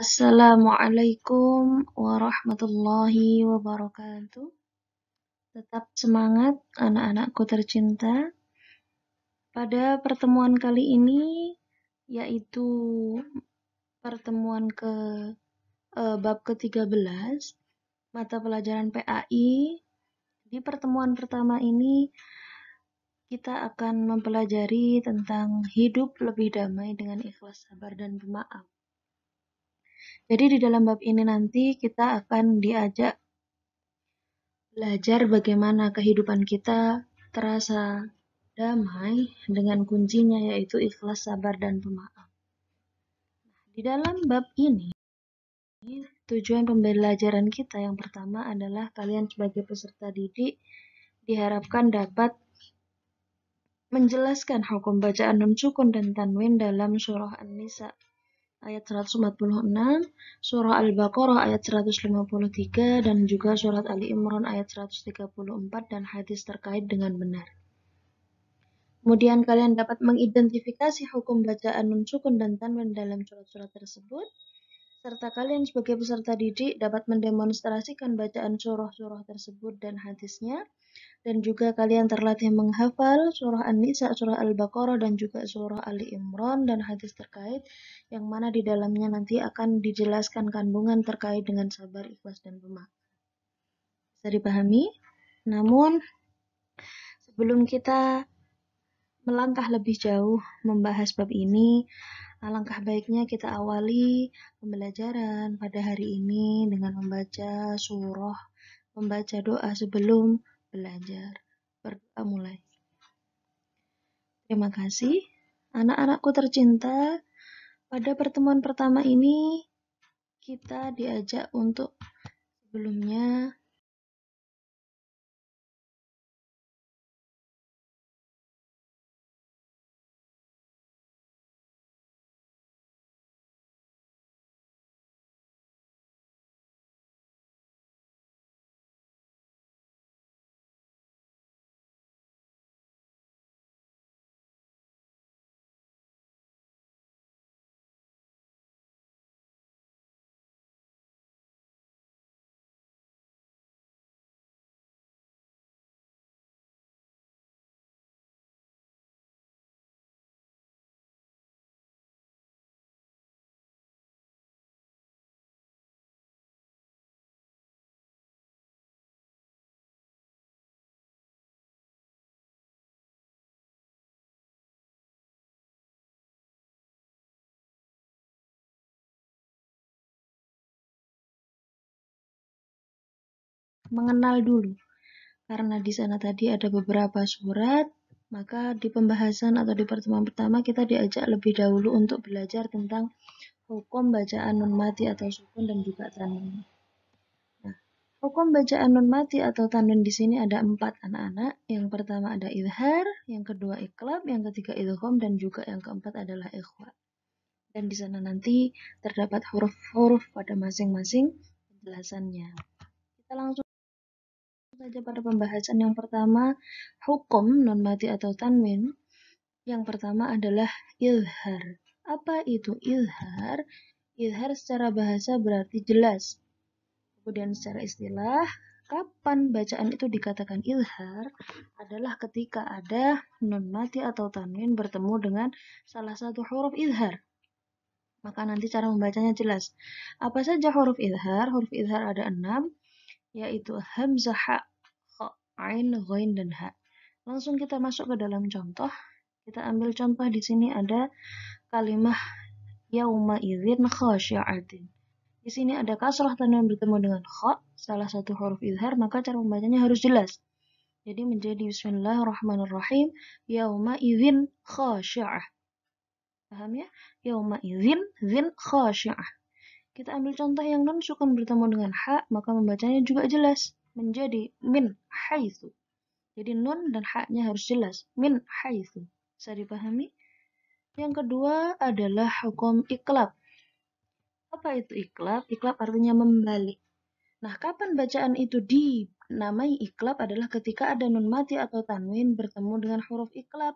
Assalamualaikum warahmatullahi wabarakatuh. Tetap semangat anak-anakku tercinta. Pada pertemuan kali ini, yaitu pertemuan bab ke-13, mata pelajaran PAI. Di pertemuan pertama ini, kita akan mempelajari tentang hidup lebih damai dengan ikhlas, sabar, dan pemaaf. Jadi di dalam bab ini nanti kita akan diajak belajar bagaimana kehidupan kita terasa damai dengan kuncinya yaitu ikhlas, sabar, dan pemaaf. Di dalam bab ini, tujuan pembelajaran kita yang pertama adalah kalian sebagai peserta didik diharapkan dapat menjelaskan hukum bacaan nun sukun dan tanwin dalam surah An-Nisa ayat 146, surah Al-Baqarah ayat 153, dan juga surat Ali Imran ayat 134 dan hadis terkait dengan benar. Kemudian kalian dapat mengidentifikasi hukum bacaan nun sukun dan tanwin dalam surat-surat tersebut, serta kalian sebagai peserta didik dapat mendemonstrasikan bacaan surah-surah tersebut dan hadisnya, dan juga kalian terlatih menghafal surah An-Nisa, surah Al-Baqarah, dan juga surah Ali Imran dan hadis terkait yang mana di dalamnya nanti akan dijelaskan kandungan terkait dengan sabar, ikhlas, dan pemaaf. Bisa dipahami? Namun sebelum kita melangkah lebih jauh membahas bab ini, alangkah baiknya kita awali pembelajaran pada hari ini dengan membaca surah, membaca doa sebelum belajar. Berdoa mulai. Terima kasih, anak-anakku tercinta. Pada pertemuan pertama ini, kita diajak untuk sebelumnya mengenal dulu. Karena di sana tadi ada beberapa surat, maka di pembahasan atau di pertemuan pertama kita diajak lebih dahulu untuk belajar tentang hukum bacaan nun mati atau sukun dan juga tanwin. Nah, hukum bacaan nun mati atau tanwin di sini ada 4 anak-anak. Yang pertama ada izhar, yang kedua iqlab, yang ketiga idgham, dan juga yang keempat adalah ikhfa. Dan di sana nanti terdapat huruf-huruf pada masing-masing penjelasannya. Kita langsung saja pada pembahasan yang pertama, hukum nun mati atau tanwin. Yang pertama adalah izhar. Apa itu izhar? Izhar secara bahasa berarti jelas. Kemudian secara istilah, kapan bacaan itu dikatakan izhar? Adalah ketika ada nun mati atau tanwin bertemu dengan salah satu huruf izhar. Maka nanti cara membacanya jelas. Apa saja huruf izhar? Huruf izhar ada 6, yaitu hamzah, ha, kha, ain, ghain, dan ha. Langsung kita masuk ke dalam contoh. Kita ambil contoh di sini ada kalimah yauma idzin khasyi'atin. Di sini ada kasrah tanwin bertemu dengan kha, salah satu huruf izhar, maka cara membacanya harus jelas. Jadi menjadi bismillahirrahmanirrahim, yauma idzin khasyi'ah. Paham ya? Yauma idzin, zin khasyi'ah. Kita ambil contoh yang nun sukun bertemu dengan ha, maka membacanya juga jelas. Menjadi min haitsu. Jadi nun dan ha-nya harus jelas. Min haitsu. Bisa dipahami? Yang kedua adalah hukum iqlab. Apa itu iqlab? Iqlab artinya membalik. Nah, kapan bacaan itu dinamai iqlab adalah ketika ada nun mati atau tanwin bertemu dengan huruf iqlab.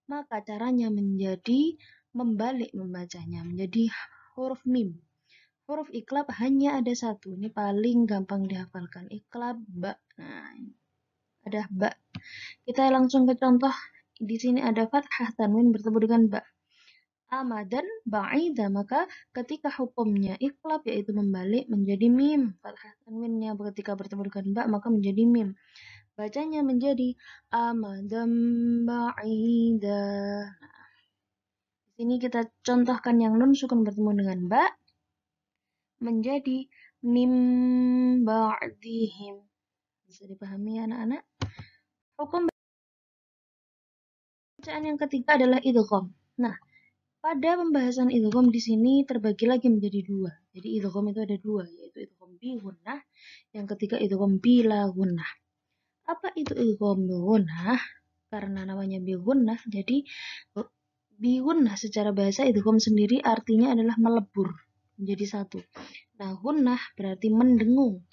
Maka caranya menjadi membalik membacanya, menjadi huruf mim. Huruf iklab hanya ada satu. Ini paling gampang dihafalkan. Iklab ba. Nah, ada ba. Kita langsung ke contoh. Di sini ada fathah tanwin bertemu dengan ba. Amadan ba'ida, maka ketika hukumnya iklab yaitu membalik menjadi mim. Fathah tanwinnya ketika bertemu dengan ba maka menjadi mim. Bacanya menjadi amadan ba'ida. Nah, di sini kita contohkan yang nun sukun bertemu dengan ba menjadi mim ba'dihim. Bisa dipahami anak-anak? Hukum bacaan yang ketiga adalah idgham. Nah, pada pembahasan idgham di sini terbagi lagi menjadi dua. Jadi idgham itu ada dua, yaitu idgham bi gunnah, yang ketiga idgham bila gunnah. Apa itu idgham bi gunnah? Karena namanya bi gunnah, jadi bi gunnah secara bahasa idgham sendiri artinya adalah melebur menjadi satu. Nah, gunnah berarti mendengung.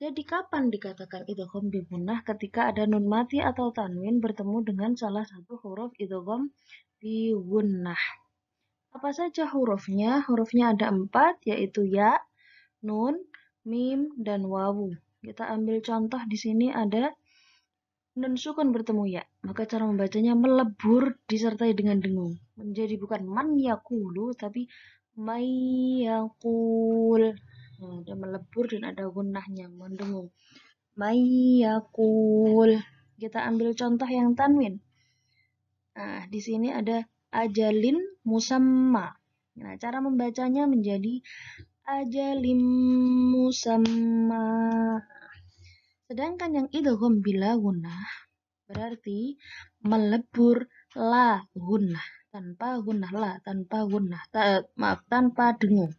Jadi kapan dikatakan idgham bi gunnah? Ketika ada nun mati atau tanwin bertemu dengan salah satu huruf idgham bi gunnah. Apa saja hurufnya? Hurufnya ada 4, yaitu ya, nun, mim, dan wawu. Kita ambil contoh di sini ada nun sukun bertemu ya. Maka cara membacanya melebur disertai dengan dengung. Menjadi bukan man yakulu, tapi may yakul. Nah, dia melebur dan ada gunnahnya, mendengung. May yakul. Kita ambil contoh yang tanwin. Nah, di sini ada ajalin musamma. Nah, cara membacanya menjadi ajalim musamma. Sedangkan yang idgham bila gunnah berarti melebur la gunnah, tanpa gunnah la, tanpa gunnah, tanpa dengung.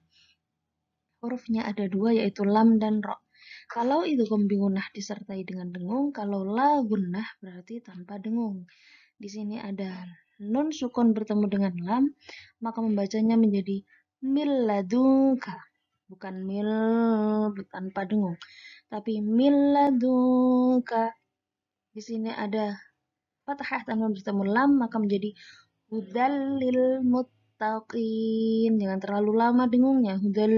Hurufnya ada dua yaitu lam dan ro. Kalau idgham bi gunnah disertai dengan dengung, kalau la gunnah berarti tanpa dengung. Di sini ada nun sukun bertemu dengan lam, maka membacanya menjadi milladunka. Bukan mil tanpa dengung, tapi milladunka. Di sini ada fathah tanwin bertemu lam, maka menjadi hudal lil muttaqin. Jangan terlalu lama dengungnya, hudal,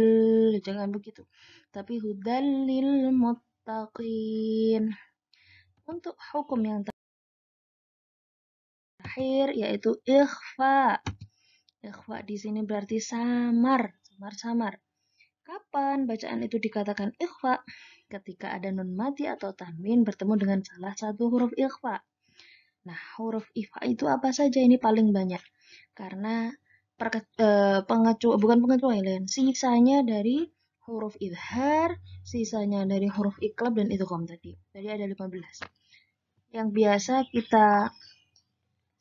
jangan begitu. Tapi hudal lil muttaqin. Untuk hukum yang terakhir yaitu ikhfa. Ikhfa di sini berarti samar, samar-samar. Kapan bacaan itu dikatakan ikhfa? Ketika ada nun mati atau tanwin bertemu dengan salah satu huruf ikhfa. Nah, huruf ikhfa itu apa saja? Ini paling banyak. Karena bukan pengecualian, sisanya dari huruf idhar, sisanya dari huruf iklab dan idgham tadi. Tadi ada 15. Yang biasa kita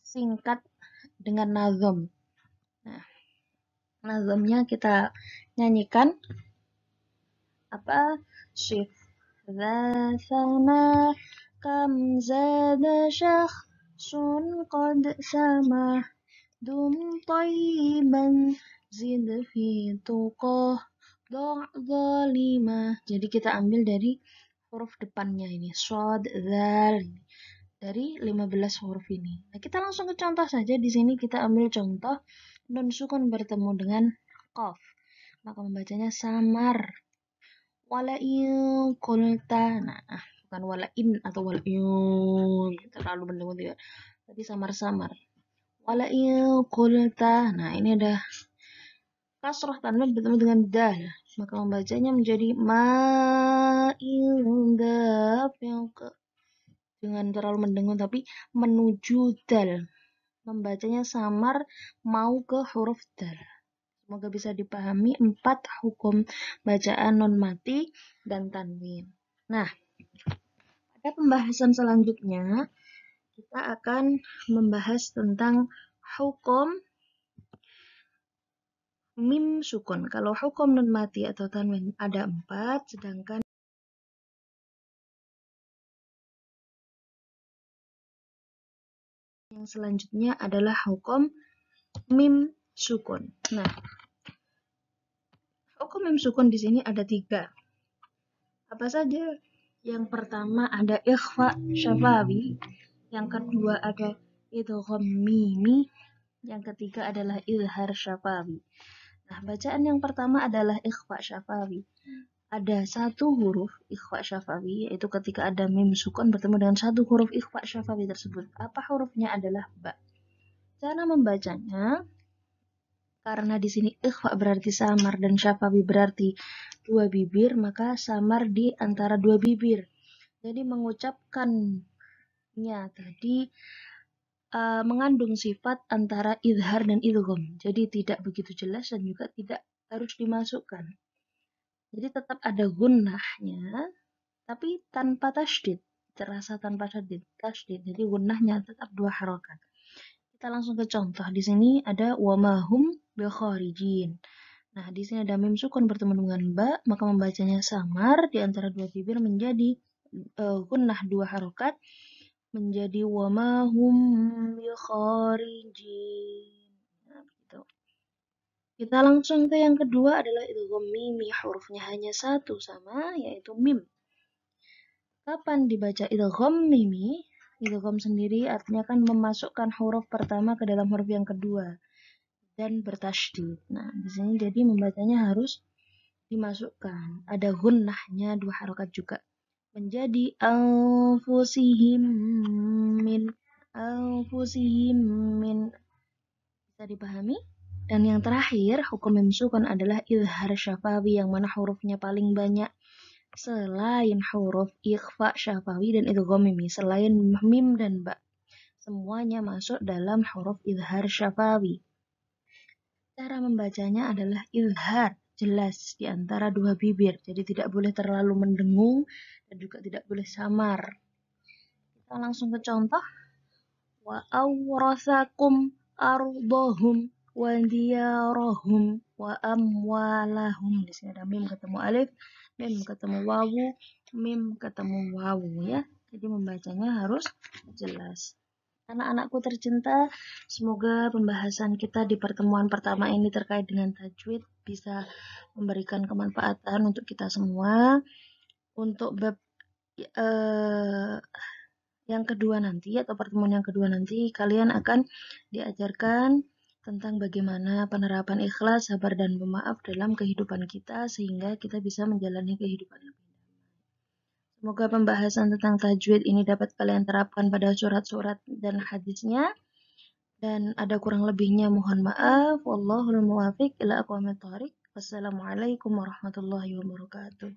singkat dengan nazam. Nah, nazamnya kita nyanyikan apa? Syif sana kam zada syakhsun qad sama dum tayyiban zid fi tuqah do' zalimah. Jadi kita ambil dari huruf depannya ini, shad, zal, dari 15 huruf ini. Nah, kita langsung ke contoh saja. Di sini kita ambil contoh nun sukun bertemu dengan qaf. Maka membacanya samar. Wala'in qulta. Nah, bukan wala'in atau wala'in. Terlalu mendengung tidak. Tapi samar-samar. Wala'in qulta. Nah, ini ada kasrah tanwin bertemu dengan dal. Maka membacanya menjadi ma'indaf yang ke dengan terlalu mendengung tapi menuju dal. Membacanya samar mau ke huruf dal. Semoga bisa dipahami 4 hukum bacaan non mati dan tanwin. Nah, pada pembahasan selanjutnya kita akan membahas tentang hukum mim sukun. Kalau hukum non mati atau tanwin ada 4, sedangkan yang selanjutnya adalah hukum mim sukun. Nah, hukum mim sukun di sini ada 3. Apa saja? Yang pertama ada ikhfa syafawi, yang kedua ada idgham mimi, yang ketiga adalah izhar syafawi. Nah, bacaan yang pertama adalah ikhfa syafawi. Ada satu huruf ikhfa syafawi, yaitu ketika ada mim sukun bertemu dengan satu huruf ikhfa syafawi tersebut. Apa hurufnya? Adalah ba. Cara membacanya, karena di sini ikhfa berarti samar dan syafawi berarti dua bibir, maka samar di antara dua bibir. Jadi mengucapkannya tadi mengandung sifat antara idhar dan idgham. Jadi tidak begitu jelas dan juga tidak harus dimasukkan. Jadi tetap ada gunnahnya, tapi tanpa tasydid. Terasa tanpa tasydid. Jadi gunnahnya tetap dua harokat. Kita langsung ke contoh. Di sini ada wamahum bikharijin. Nah, di sini ada mim sukun bertemu dengan ba, maka membacanya samar di antara dua bibir menjadi gunnah dua harokat menjadi wamahum bikharijin. Nah, begitu. Kita langsung ke yang kedua adalah idgham mimi, hurufnya hanya satu sama, yaitu mim. Kapan dibaca idgham mimi? Idgham sendiri artinya kan memasukkan huruf pertama ke dalam huruf yang kedua dan bertasydid. Nah, di sini jadi membacanya harus dimasukkan. Ada gunnahnya dua harokat juga. Menjadi anfusihim min bisa dipahami? Dan yang terakhir, hukum mim sukun adalah izhar syafawi yang mana hurufnya paling banyak selain huruf ikhfa syafawi dan idgham mimi, selain mim dan ba. Semuanya masuk dalam huruf izhar syafawi. Cara membacanya adalah izhar, jelas di antara dua bibir. Jadi tidak boleh terlalu mendengung dan juga tidak boleh samar. Kita langsung ke contoh. Wa awrasakum ardhahum wa diyarahum wa amwalahum. Di sini ada mim ketemu alif, mim ketemu wawu, mim ketemu wawu ya. Jadi membacanya harus jelas. Anak-anakku tercinta, semoga pembahasan kita di pertemuan pertama ini terkait dengan tajwid bisa memberikan kemanfaatan untuk kita semua. Untuk bab yang kedua nanti atau pertemuan yang kedua nanti kalian akan diajarkan tentang bagaimana penerapan ikhlas, sabar dan pemaaf dalam kehidupan kita sehingga kita bisa menjalani kehidupan lebih damai. Semoga pembahasan tentang tajwid ini dapat kalian terapkan pada surat-surat dan hadisnya. Dan ada kurang lebihnya mohon maaf. Wallahul muwaffiq ila aqwamit thoriq. Wassalamualaikum warahmatullahi wabarakatuh.